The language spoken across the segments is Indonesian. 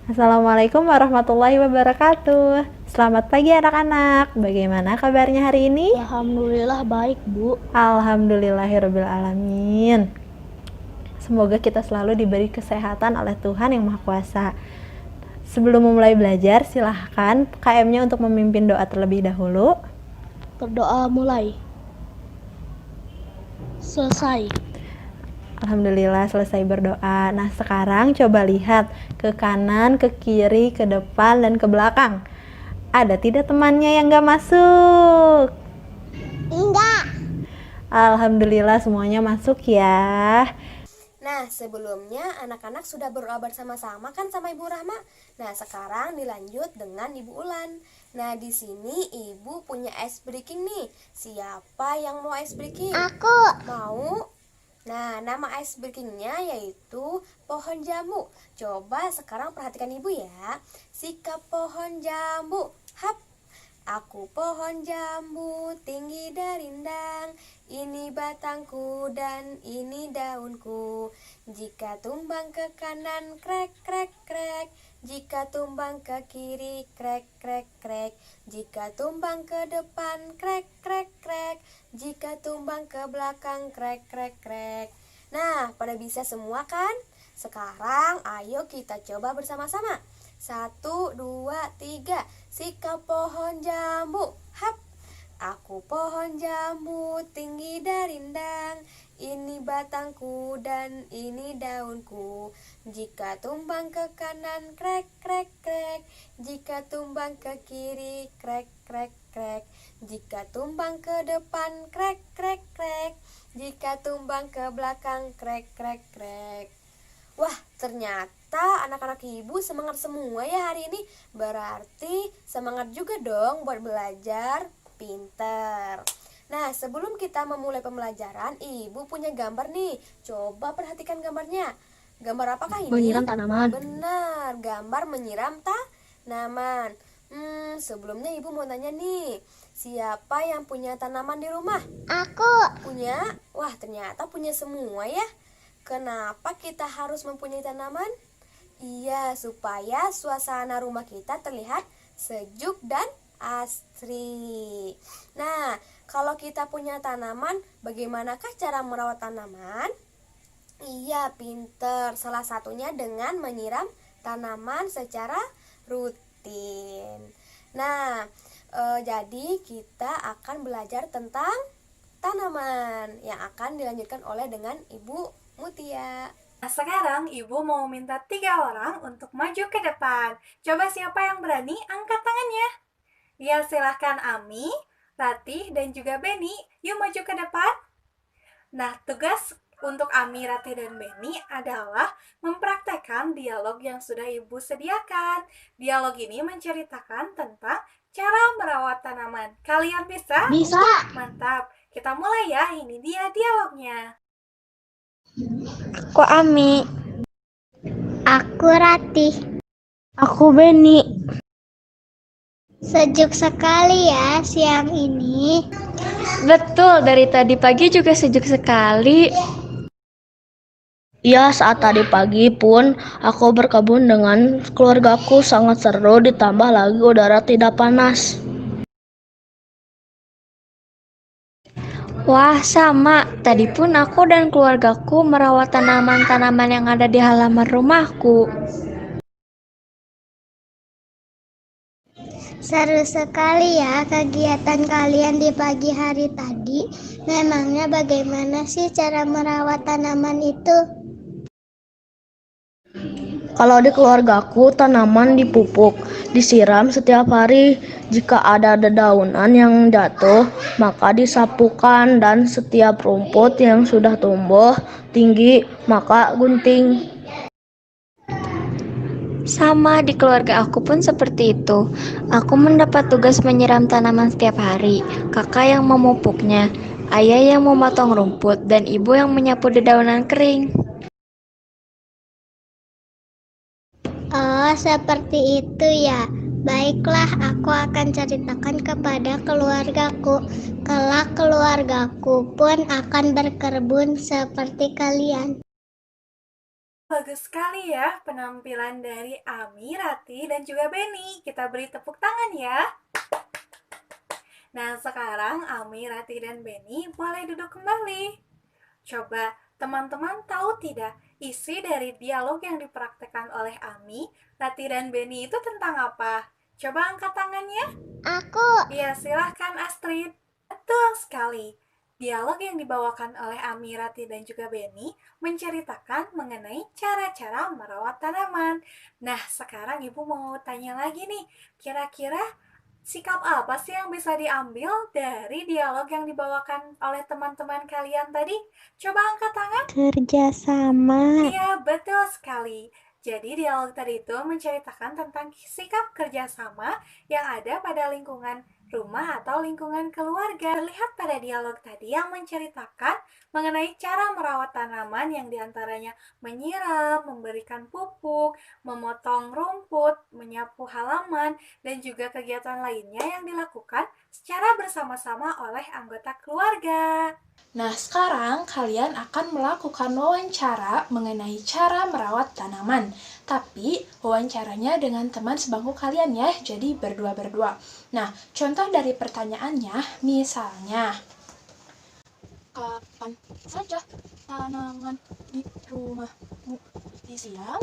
Assalamualaikum warahmatullahi wabarakatuh. Selamat pagi anak-anak. Bagaimana kabarnya hari ini? Alhamdulillah baik, Bu. Alhamdulillahirrabbilalamin. Semoga kita selalu diberi kesehatan oleh Tuhan Yang Maha Kuasa. Sebelum memulai belajar, silahkan KM-nya untuk memimpin doa terlebih dahulu. Berdoa mulai. Selesai. Alhamdulillah selesai berdoa. Nah, sekarang coba lihat ke kanan, ke kiri, ke depan, dan ke belakang. Ada tidak temannya yang gak masuk? Enggak. Alhamdulillah semuanya masuk ya. Nah, sebelumnya anak-anak sudah berdoa bersama-sama kan sama Ibu Rahma. Nah, sekarang dilanjut dengan Ibu Ulan. Nah, di sini Ibu punya ice breaking nih. Siapa yang mau ice breaking? Aku. Mau? Nah, nama ice breakingnya yaitu pohon jambu. Coba sekarang perhatikan Ibu ya. Sikap pohon jambu. Hap. Aku pohon jambu tinggi dan rindang, ini batangku dan ini daunku. Jika tumbang ke kanan krek krek krek, jika tumbang ke kiri krek krek krek, jika tumbang ke depan krek krek krek, jika tumbang ke belakang krek krek krek. Nah, pada bisa semua kan? Sekarang ayo kita coba bersama-sama. 1, 2, 3. Sikap pohon jambu. Hap. Aku pohon jambu tinggi dan rindang, ini batangku dan ini daunku. Jika tumbang ke kanan krek krek krek, jika tumbang ke kiri krek krek krek, jika tumbang ke depan krek krek krek, jika tumbang ke belakang krek krek krek. Wah, ternyata anak-anak Ibu semangat semua ya hari ini. Berarti semangat juga dong buat belajar. Pinter. Nah, sebelum kita memulai pembelajaran, Ibu punya gambar nih. Coba perhatikan gambarnya. Gambar apakah ini? Menyiram tanaman. Benar, gambar menyiram tanaman. Sebelumnya Ibu mau nanya nih, siapa yang punya tanaman di rumah? Aku. Punya? Wah, ternyata punya semua ya. Kenapa kita harus mempunyai tanaman? Iya, supaya suasana rumah kita terlihat sejuk dan asri. Nah, kalau kita punya tanaman, bagaimanakah cara merawat tanaman? Iya, pinter. Salah satunya dengan menyiram tanaman secara rutin. Nah, jadi kita akan belajar tentang tanaman yang akan dilanjutkan oleh dengan Ibu Mutia. Nah, sekarang Ibu mau minta 3 orang untuk maju ke depan. Coba siapa yang berani angkat tangannya. Ya, silahkan Ami, Ratih, dan juga Beni. Yuk maju ke depan. Nah, tugas untuk Ami, Ratih, dan Beni adalah mempraktekkan dialog yang sudah Ibu sediakan. Dialog ini menceritakan tentang cara merawat tanaman. Kalian bisa? Bisa. Mantap. Kita mulai ya. Ini dia dialognya. Aku Ami. Aku Ratih. Aku Beni. Sejuk sekali ya siang ini. Betul, dari tadi pagi juga sejuk sekali. Ya, saat tadi pagi pun aku berkebun dengan keluargaku, sangat seru, ditambah lagi udara tidak panas. Wah, sama. Tadi pun aku dan keluargaku merawat tanaman-tanaman yang ada di halaman rumahku. Seru sekali ya kegiatan kalian di pagi hari tadi. Memangnya bagaimana sih cara merawat tanaman itu? Kalau di keluargaku, tanaman dipupuk, disiram setiap hari. Jika ada dedaunan yang jatuh, maka disapukan, dan setiap rumput yang sudah tumbuh tinggi, maka gunting. Sama, di keluarga aku pun seperti itu. Aku mendapat tugas menyiram tanaman setiap hari. Kakak yang memupuknya, ayah yang memotong rumput, dan ibu yang menyapu dedaunan kering. Oh, seperti itu ya. Baiklah, aku akan ceritakan kepada keluargaku. Kelak keluargaku pun akan berkebun seperti kalian. Bagus sekali ya penampilan dari Ami, Rati, dan juga Beni. Kita beri tepuk tangan ya. Nah, sekarang Ami, Rati, dan Beni boleh duduk kembali. Coba teman-teman tahu tidak isi dari dialog yang dipraktekkan oleh Ami, Rati, dan Beni itu tentang apa? Coba angkat tangannya. Aku. Iya, silahkan Astrid. Betul sekali. Dialog yang dibawakan oleh Ami, Rati, dan juga Beni menceritakan mengenai cara-cara merawat tanaman. Nah, sekarang Ibu mau tanya lagi nih, kira-kira sikap apa sih yang bisa diambil dari dialog yang dibawakan oleh teman-teman kalian tadi? Coba angkat tangan. Kerjasama. Iya, betul sekali. Jadi dialog tadi itu menceritakan tentang sikap kerjasama yang ada pada lingkungan rumah atau lingkungan keluarga. Lihat pada dialog tadi yang menceritakan mengenai cara merawat tanaman yang diantaranya menyiram, memberikan pupuk, memotong rumput, menyapu halaman, dan juga kegiatan lainnya yang dilakukan secara bersama-sama oleh anggota keluarga. Nah, sekarang kalian akan melakukan wawancara mengenai cara merawat tanaman. Tapi, wawancaranya dengan teman sebangku kalian ya, jadi berdua-berdua. Nah, contoh dari pertanyaannya, misalnya, kapan saja tanaman di rumahmu disiram?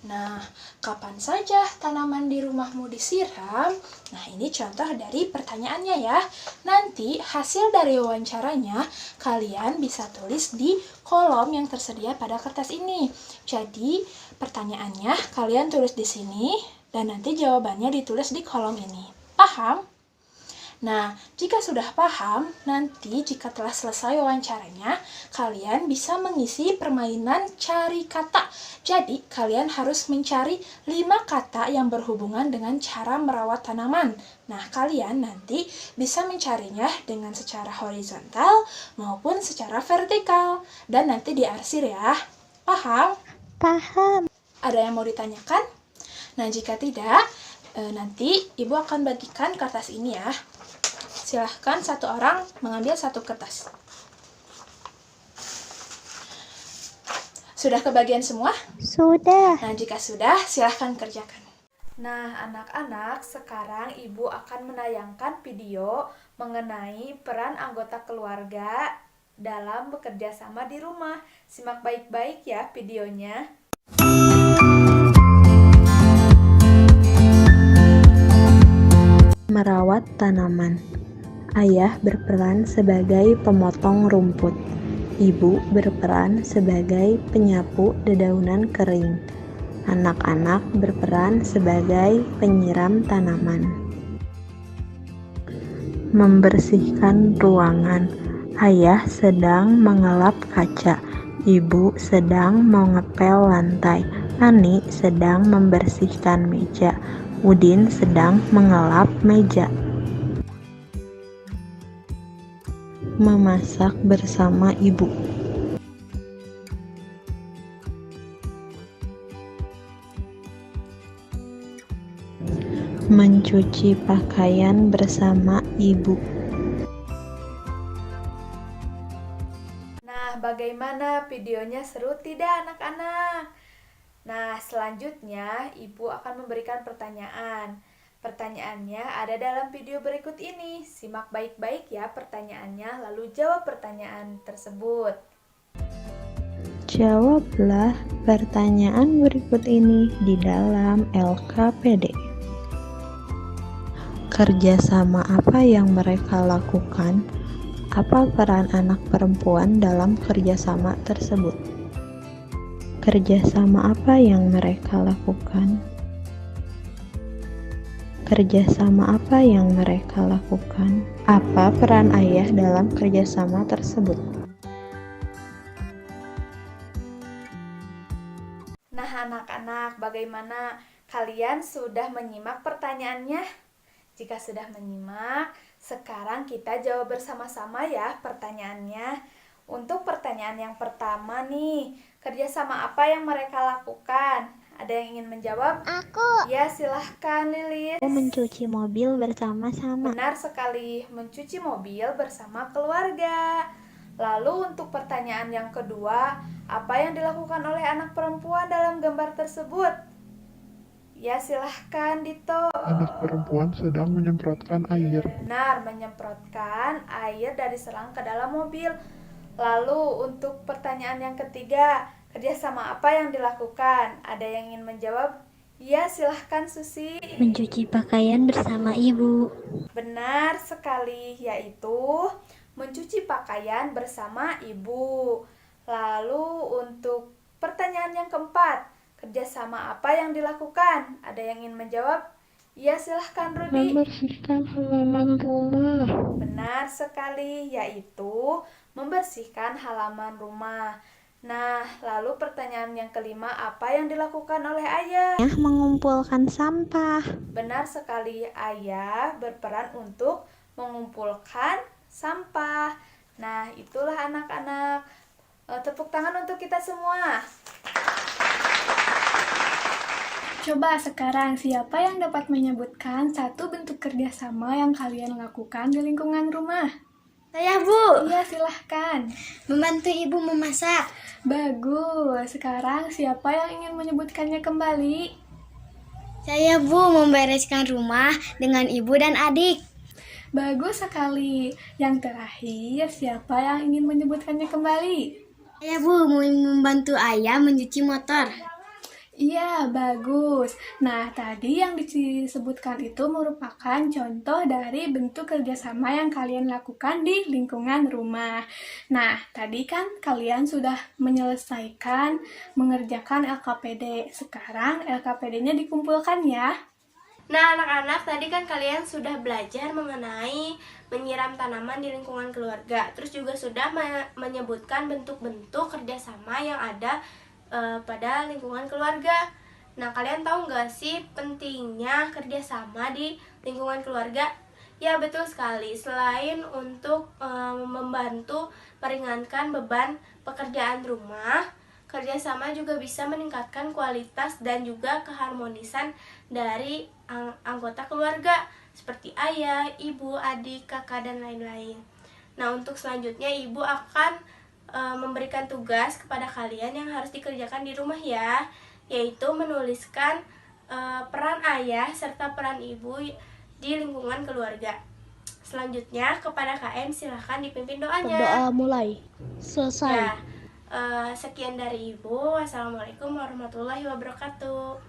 Nah, kapan saja tanaman di rumahmu disiram? Nah, ini contoh dari pertanyaannya ya. Nanti hasil dari wawancaranya kalian bisa tulis di kolom yang tersedia pada kertas ini. Jadi, pertanyaannya kalian tulis di sini dan nanti jawabannya ditulis di kolom ini. Paham? Nah, jika sudah paham, nanti jika telah selesai wawancaranya, kalian bisa mengisi permainan cari kata. Jadi, kalian harus mencari 5 kata yang berhubungan dengan cara merawat tanaman. Nah, kalian nanti bisa mencarinya dengan secara horizontal maupun secara vertikal. Dan nanti diarsir ya. Paham? Paham. Ada yang mau ditanyakan? Nah, jika tidak, nanti Ibu akan bagikan kertas ini ya. Silahkan satu orang mengambil satu kertas. Sudah kebagian semua? Sudah. Nah, jika sudah, silahkan kerjakan. Nah, anak-anak, sekarang Ibu akan menayangkan video mengenai peran anggota keluarga dalam bekerja sama di rumah. Simak baik-baik ya videonya. Merawat tanaman. Ayah berperan sebagai pemotong rumput. Ibu berperan sebagai penyapu dedaunan kering. Anak-anak berperan sebagai penyiram tanaman. Membersihkan ruangan. Ayah sedang mengelap kaca. Ibu sedang mengepel lantai. Ani sedang membersihkan meja. Udin sedang mengelap meja. Memasak bersama ibu. Mencuci pakaian bersama ibu. Nah, bagaimana videonya, seru tidak anak-anak? Nah, selanjutnya Ibu akan memberikan pertanyaan. Pertanyaannya ada dalam video berikut ini. Simak baik-baik ya pertanyaannya, lalu jawab pertanyaan tersebut. Jawablah pertanyaan berikut ini di dalam LKPD. Kerjasama apa yang mereka lakukan? Apa peran anak perempuan dalam kerjasama tersebut? Kerjasama apa yang mereka lakukan? Kerjasama apa yang mereka lakukan? Apa peran ayah dalam kerjasama tersebut? Nah, anak-anak, bagaimana kalian sudah menyimak pertanyaannya? Jika sudah menyimak, sekarang kita jawab bersama-sama ya pertanyaannya. Untuk pertanyaan yang pertama nih, kerjasama apa yang mereka lakukan? Ada yang ingin menjawab? Aku. Ya, silahkan Lilis. Mencuci mobil bersama-sama. Benar sekali, mencuci mobil bersama keluarga. Lalu untuk pertanyaan yang kedua, apa yang dilakukan oleh anak perempuan dalam gambar tersebut? Ya, silahkan Dito. Anak perempuan sedang menyemprotkan air. Benar, menyemprotkan air dari selang ke dalam mobil. Lalu untuk pertanyaan yang ketiga, kerjasama apa yang dilakukan? Ada yang ingin menjawab? Ya, silahkan Susi. Mencuci pakaian bersama ibu. Benar sekali, yaitu mencuci pakaian bersama ibu. Lalu untuk pertanyaan yang keempat, kerjasama apa yang dilakukan? Ada yang ingin menjawab? Ya, silahkan Rudi. Membersihkan halaman rumah. Benar sekali, yaitu membersihkan halaman rumah. Nah, lalu pertanyaan yang kelima, apa yang dilakukan oleh ayah? Mengumpulkan sampah. Benar sekali, ayah berperan untuk mengumpulkan sampah. Nah, itulah anak-anak. Tepuk tangan untuk kita semua. Coba sekarang siapa yang dapat menyebutkan satu bentuk kerjasama yang kalian lakukan di lingkungan rumah? Saya, Bu. Iya, silahkan. Membantu ibu memasak. Bagus. Sekarang siapa yang ingin menyebutkannya kembali? Saya, Bu, membereskan rumah dengan ibu dan adik. Bagus sekali. Yang terakhir, siapa yang ingin menyebutkannya kembali? Saya, Bu, membantu ayah mencuci motor. Iya, bagus. Nah, tadi yang disebutkan itu merupakan contoh dari bentuk kerjasama yang kalian lakukan di lingkungan rumah. Nah, tadi kan kalian sudah menyelesaikan mengerjakan LKPD. Sekarang LKPD-nya dikumpulkan ya. Nah, anak-anak, tadi kan kalian sudah belajar mengenai menyiram tanaman di lingkungan keluarga. Terus juga sudah menyebutkan bentuk-bentuk kerjasama yang ada pada lingkungan keluarga. Nah, kalian tahu nggak sih pentingnya kerjasama di lingkungan keluarga? Ya, betul sekali. Selain untuk membantu meringankan beban pekerjaan rumah, kerjasama juga bisa meningkatkan kualitas dan juga keharmonisan dari anggota keluarga seperti ayah, ibu, adik, kakak, dan lain-lain. Nah, untuk selanjutnya ibu akan memberikan tugas kepada kalian yang harus dikerjakan di rumah ya, yaitu menuliskan peran ayah serta peran ibu di lingkungan keluarga. Selanjutnya kepada KM silahkan dipimpin doanya. Berdoa mulai. Selesai. Ya, sekian dari ibu. Wassalamualaikum warahmatullahi wabarakatuh.